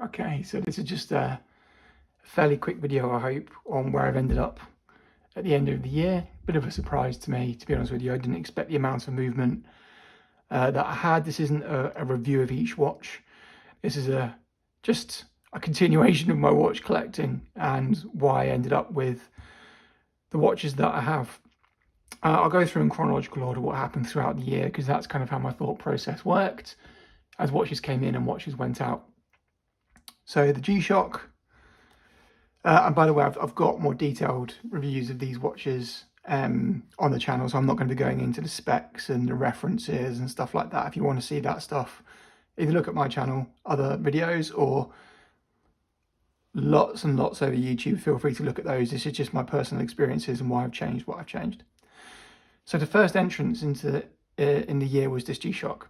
Okay, so this is just a fairly quick video, I hope, on where I've ended up at the end of the year. Bit of a surprise to me, to be honest with you. I didn't expect the amount of movement that I had. This isn't a review of each watch. This is just a continuation of my watch collecting and why I ended up with the watches that I have. I'll go through in chronological order what happened throughout the year, because that's kind of how my thought process worked as watches came in and watches went out. So the G-Shock, and by the way, I've got more detailed reviews of these watches on the channel, so I'm not going to be going into the specs and the references and stuff like that. If you want to see that stuff, either look at my channel, other videos, or lots and lots over YouTube. Feel free to look at those. This is just my personal experiences and why I've changed what I've changed. So the first entrance into in the year was this G-Shock.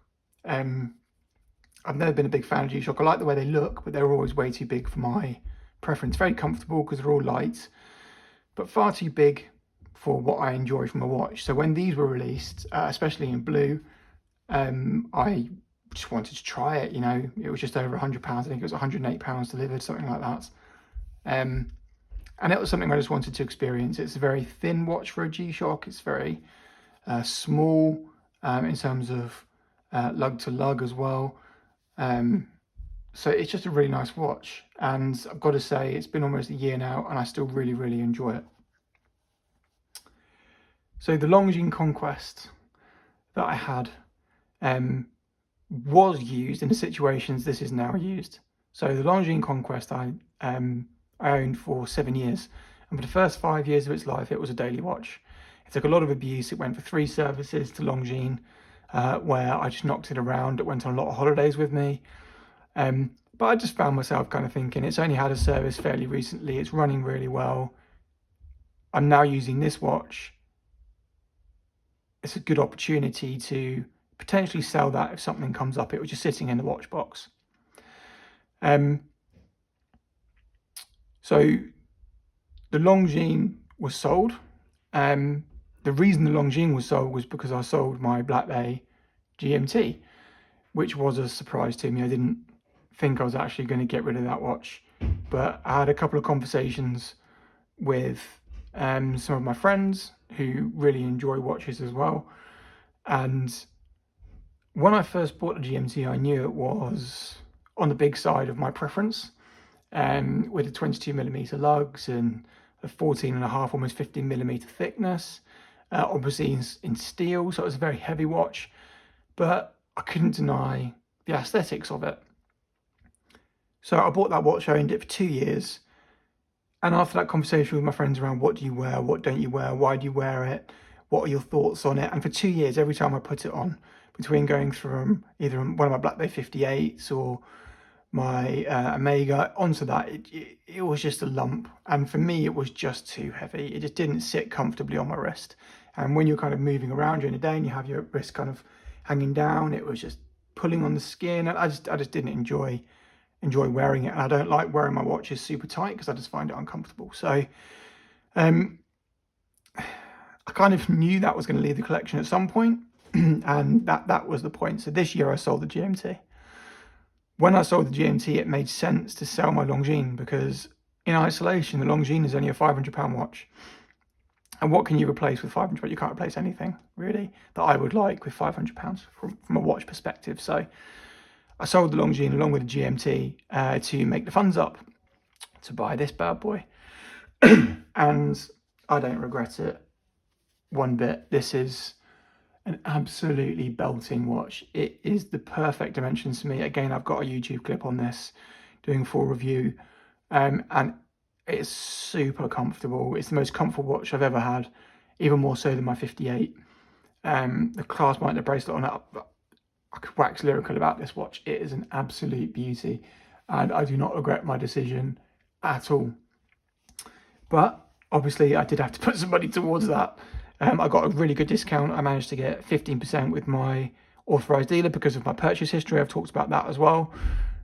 I've never been a big fan of G-Shock. I like the way they look, but they're always way too big for my preference. Very comfortable because they're all light, but far too big for what I enjoy from a watch. So when these were released, especially in blue, I just wanted to try it. You know, it was just over £100. I think it was £108 delivered, something like that. And it was something I just wanted to experience. It's a very thin watch for a G-Shock. It's very small in terms of lug to lug as well. So it's just a really nice watch, and I've got to say it's been almost a year now and I still really enjoy it. So the Longines Conquest that I had was used in the situations this is now used. So the Longines Conquest I owned for 7 years, and for the first 5 years of its life it was a daily watch. It took a lot of abuse. It went for 3 services to Longines, where I just knocked it around. It went on a lot of holidays with me. But I just found myself kind of thinking, it's only had a service fairly recently. It's running really well. I'm now using this watch. It's a good opportunity to potentially sell that if something comes up. It was just sitting in the watch box. So the Longines was sold. The reason the Longines was sold was because I sold my Black Bay GMT, which was a surprise to me. I didn't think I was actually going to get rid of that watch, but I had a couple of conversations with some of my friends who really enjoy watches as well. And when I first bought the GMT, I knew it was on the big side of my preference, with the 22mm lugs and a 14.5, almost 15mm thickness, obviously in steel, so it was a very heavy watch, but I couldn't deny the aesthetics of it. So I bought that watch, I owned it for 2 years, and after that conversation with my friends around what do you wear, what don't you wear, why do you wear it, what are your thoughts on it, and for 2 years, every time I put it on, between going from either one of my Black Bay 58s or my Omega onto that, it was just a lump, and for me it was just too heavy. It just didn't sit comfortably on my wrist, and when you're kind of moving around during the day and you have your wrist kind of hanging down, it was just pulling on the skin, and I just didn't enjoy wearing it. And I don't like wearing my watches super tight because I just find it uncomfortable. So I kind of knew that was going to leave the collection at some point, and that was the point. So this year I sold the GMT. When I sold the GMT, it made sense to sell my Longines, because in isolation, the Longines is only a £500 watch. And what can you replace with £500? You can't replace anything, really, that I would like with £500 from a watch perspective. So I sold the Longines along with the GMT to make the funds up to buy this bad boy. And I don't regret it one bit. This is an absolutely belting watch. It is the perfect dimensions to me. Again, I've got a YouTube clip on this doing a full review, and it's super comfortable. It's the most comfortable watch I've ever had, even more so than my 58. The clasp mount, the bracelet on it, I could wax lyrical about this watch. It is an absolute beauty, and I do not regret my decision at all. But obviously I did have to put some money towards that. I got a really good discount. I managed to get 15% with my authorized dealer because of my purchase history. I've talked about that as well.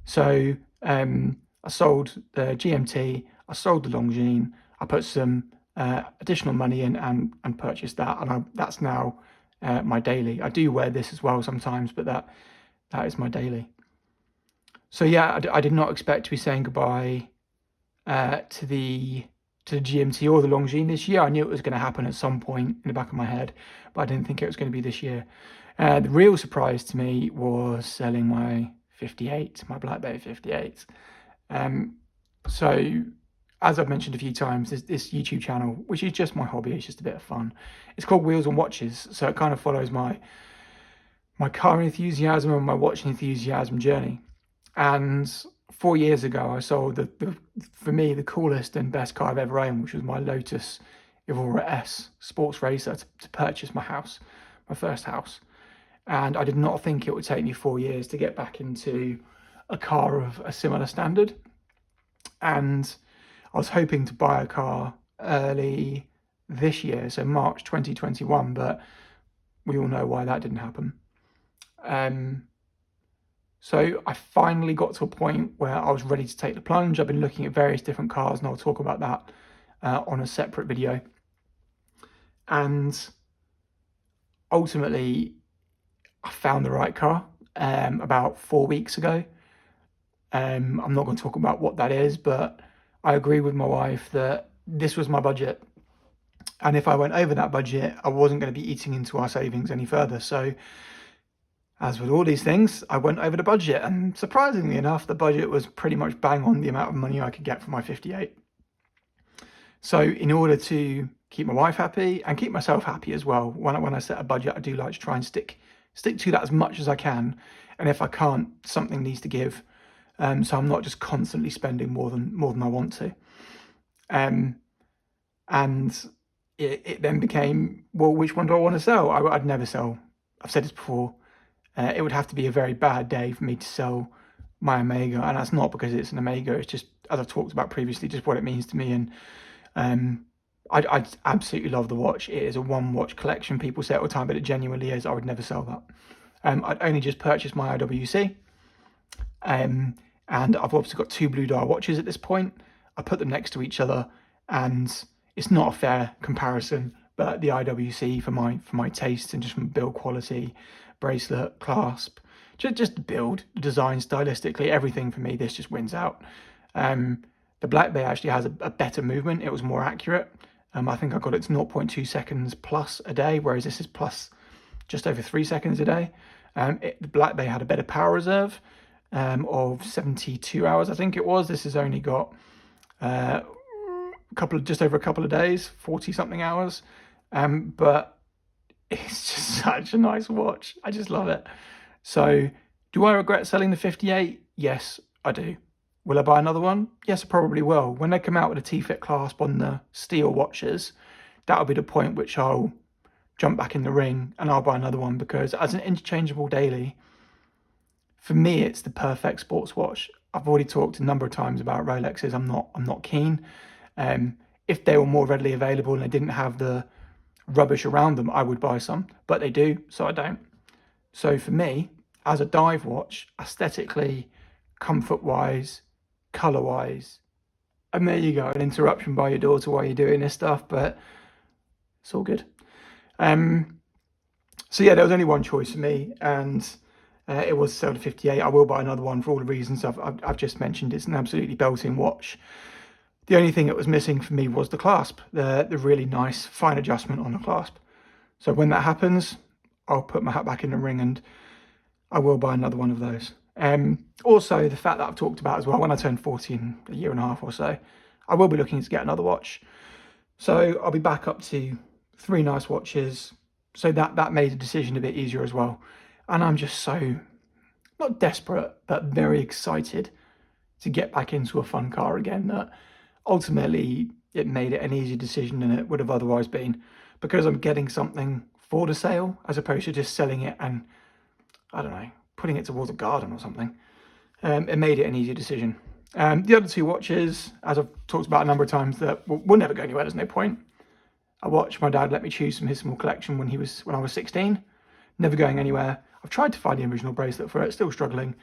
So I sold the GMT, I sold the Longines, I put some additional money in and purchased that, and that's now my daily. I do wear this as well sometimes, but that is my daily. So yeah, I did not expect to be saying goodbye to the GMT or the Longines this year. I knew it was going to happen at some point in the back of my head, but I didn't think it was going to be this year. The real surprise to me was selling my 58, my Black Bay 58. So as I've mentioned a few times, this YouTube channel, which is just my hobby, it's just a bit of fun. It's called Wheels on Watches, so it kind of follows my car enthusiasm and my watch enthusiasm journey. And 4 years ago, I sold for me, the coolest and best car I've ever owned, which was my Lotus Evora S sports racer to purchase my house, my first house. And I did not think it would take me 4 years to get back into a car of a similar standard. And I was hoping to buy a car early this year, so March 2021, but we all know why that didn't happen. So I finally got to a point where I was ready to take the plunge. I've been looking at various different cars, and I'll talk about that on a separate video. And ultimately, I found the right car about 4 weeks ago. I'm not going to talk about what that is, but I agree with my wife that this was my budget. And if I went over that budget, I wasn't going to be eating into our savings any further. So as with all these things, I went over the budget, and surprisingly enough, the budget was pretty much bang on the amount of money I could get for my 58. So in order to keep my wife happy and keep myself happy as well, when I set a budget, I do like to try and stick to that as much as I can. And if I can't, something needs to give. So I'm not just constantly spending more than I want to. And it then became, well, which one do I want to sell? I'd never sell. I've said this before. It would have to be a very bad day for me to sell my Omega, and that's not because it's an Omega. It's just, as I've talked about previously, just what it means to me. And I absolutely love the watch. It is a one watch collection. People say it all the time, but it genuinely is. I would never sell that. I'd only just purchased my IWC, and I've obviously got two blue dial watches at this point. I put them next to each other, and it's not a fair comparison. But the IWC for my taste and just from build quality, bracelet, clasp, just the build, design, stylistically, everything for me, this just wins out. The Black Bay actually has a better movement. It was more accurate. I think I got it to 0.2 seconds plus a day, whereas this is plus just over 3 seconds a day. The Black Bay had a better power reserve of 72 hours, I think it was. This has only got just over a couple of days, 40 something hours. But it's just such a nice watch. I just love it. So do I regret selling the 58? Yes, I do. Will I buy another one? Yes, I probably will. When they come out with a T-fit clasp on the steel watches, that'll be the point which I'll jump back in the ring and I'll buy another one, because as an interchangeable daily, for me, it's the perfect sports watch. I've already talked a number of times about Rolexes. I'm not keen. If they were more readily available and they didn't have the rubbish around them, I would buy some, but they do, so I don't. So for me, as a dive watch, aesthetically, comfort-wise, colour-wise, and there you go, an interruption by your daughter while you're doing this stuff, but it's all good. So yeah, there was only one choice for me, and it was sell to 58. I will buy another one for all the reasons I've just mentioned. It's an absolutely belting watch. The only thing that was missing for me was the clasp, the really nice fine adjustment on the clasp. So when that happens, I'll put my hat back in the ring and I will buy another one of those. Also, the fact that I've talked about as well, when I turn 40 in a year and a half or so, I will be looking to get another watch. So I'll be back up to 3 nice watches. So that made the decision a bit easier as well. And I'm just so, not desperate, but very excited to get back into a fun car again, that ultimately it made it an easier decision than it would have otherwise been, because I'm getting something for the sale as opposed to just selling it and, I don't know, putting it towards a garden or something. It made it an easier decision. The other 2 watches, as I've talked about a number of times, that will never go anywhere. There's no point. A watch my dad let me choose from his small collection when I was 16. Never going anywhere. I've tried to find the original bracelet for it, still struggling.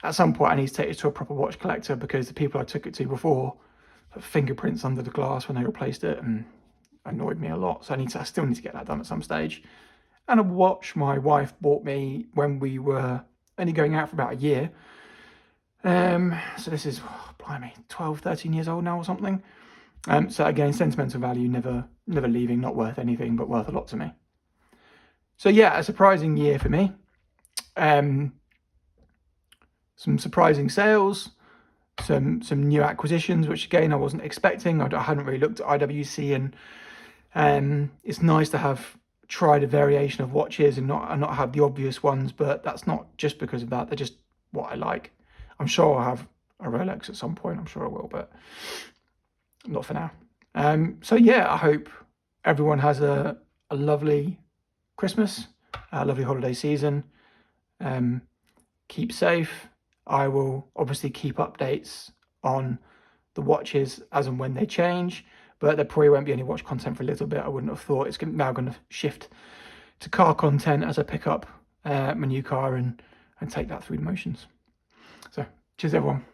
At some point I need to take it to a proper watch collector, because the people I took it to before put fingerprints under the glass when they replaced it and annoyed me a lot. So I still need to get that done at some stage. And a watch my wife bought me when we were only going out for about a year. So this is, blimey, 12, 13 years old now or something. So again, sentimental value, never leaving, not worth anything, but worth a lot to me. So yeah, a surprising year for me. Some surprising sales, some new acquisitions, which again I wasn't expecting. I hadn't really looked at IWC, and it's nice to have tried a variation of watches and not have the obvious ones. But that's not just because of that; they're just what I like. I'm sure I'll have a Rolex at some point. I'm sure I will, but not for now. So yeah, I hope everyone has a lovely Christmas, a lovely holiday season. Keep safe. I will obviously keep updates on the watches as and when they change, but there probably won't be any watch content for a little bit. I wouldn't have thought. It's now going to shift to car content as I pick up my new car and take that through the motions. So cheers everyone.